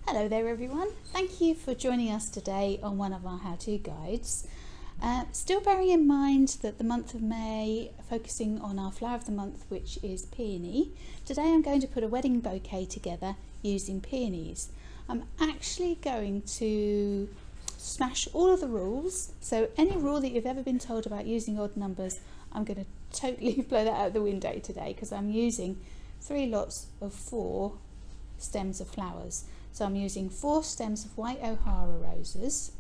Hello there everyone, thank you for joining us today on one of our how-to guides. Still bearing in mind that the month of May, focusing on our flower of the month, which is peony, today I'm going to put a wedding bouquet together using peonies. I'm actually going to smash all of the rules, so any rule that you've ever been told about using odd numbers, I'm going to totally blow that out the window today because I'm using 3 lots of 4 stems of flowers. So I'm using 4 stems of white O'Hara roses,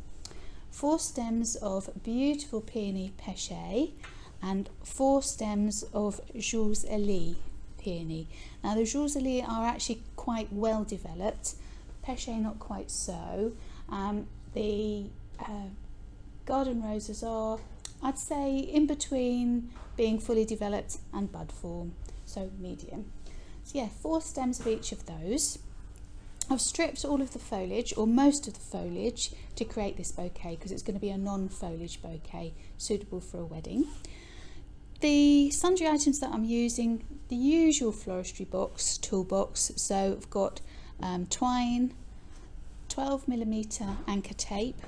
4 stems of beautiful peony pecher, and 4 stems of jules elie peony. Now the jules elie are actually quite well developed, pecher not quite so. The garden roses are, I'd say, in between being fully developed and bud form, so medium. So yeah, 4 stems of each of those. I've stripped all of the foliage, or most of the foliage, to create this bouquet because it's going to be a non-foliage bouquet suitable for a wedding. The sundry items that I'm using, the usual floristry box, toolbox, so I've got twine, 12mm anchor tape.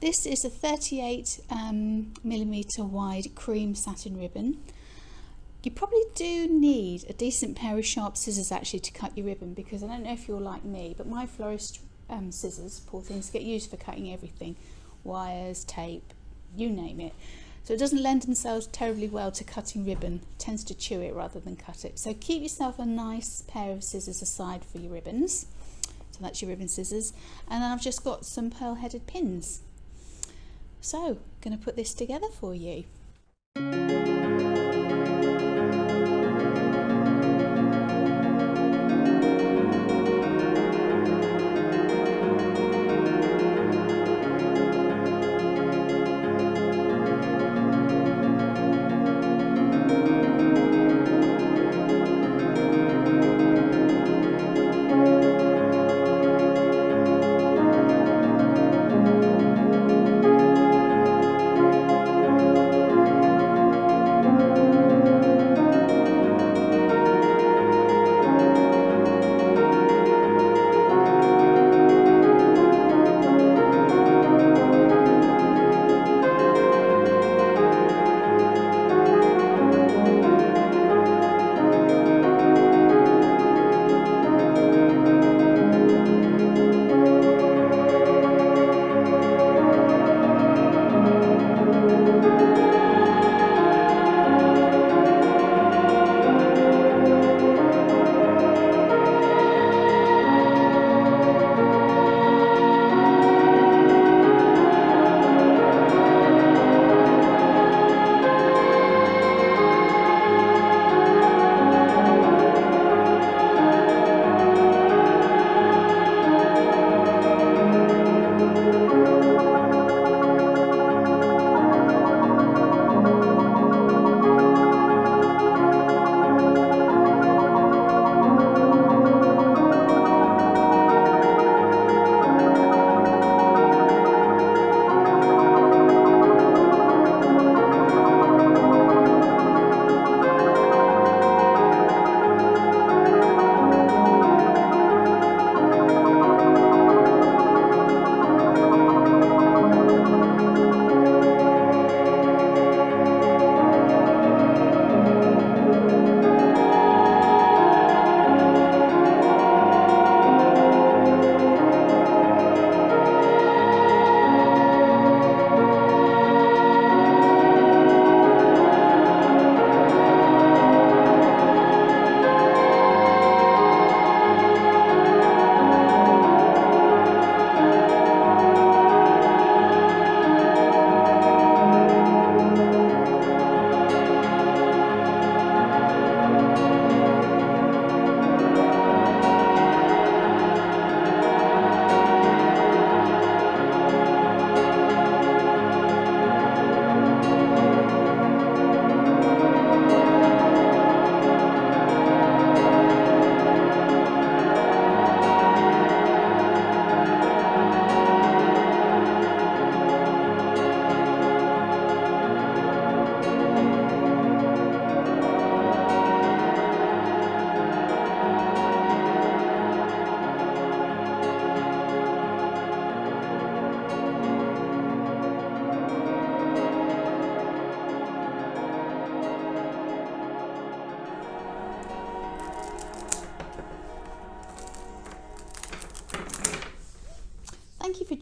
This is a 38mm wide cream satin ribbon. You probably do need a decent pair of sharp scissors actually to cut your ribbon, because I don't know if you're like me, but my florist scissors, poor things, get used for cutting everything, wires, tape, you name it. So it doesn't lend themselves terribly well to cutting ribbon, it tends to chew it rather than cut it. So keep yourself a nice pair of scissors aside for your ribbons. So that's your ribbon scissors. And then I've just got some pearl headed pins. So I'm going to put this together for you.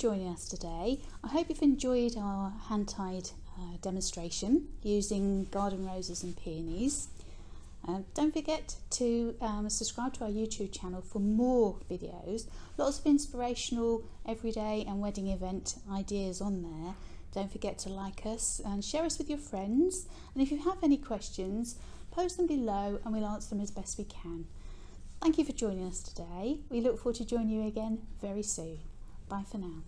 joining us today. I hope you've enjoyed our hand-tied demonstration using garden roses and peonies. Don't forget to subscribe to our YouTube channel for more videos. Lots of inspirational everyday and wedding event ideas on there. Don't forget to like us and share us with your friends. And if you have any questions, post them below and we'll answer them as best we can. Thank you for joining us today. We look forward to joining you again very soon. Bye for now.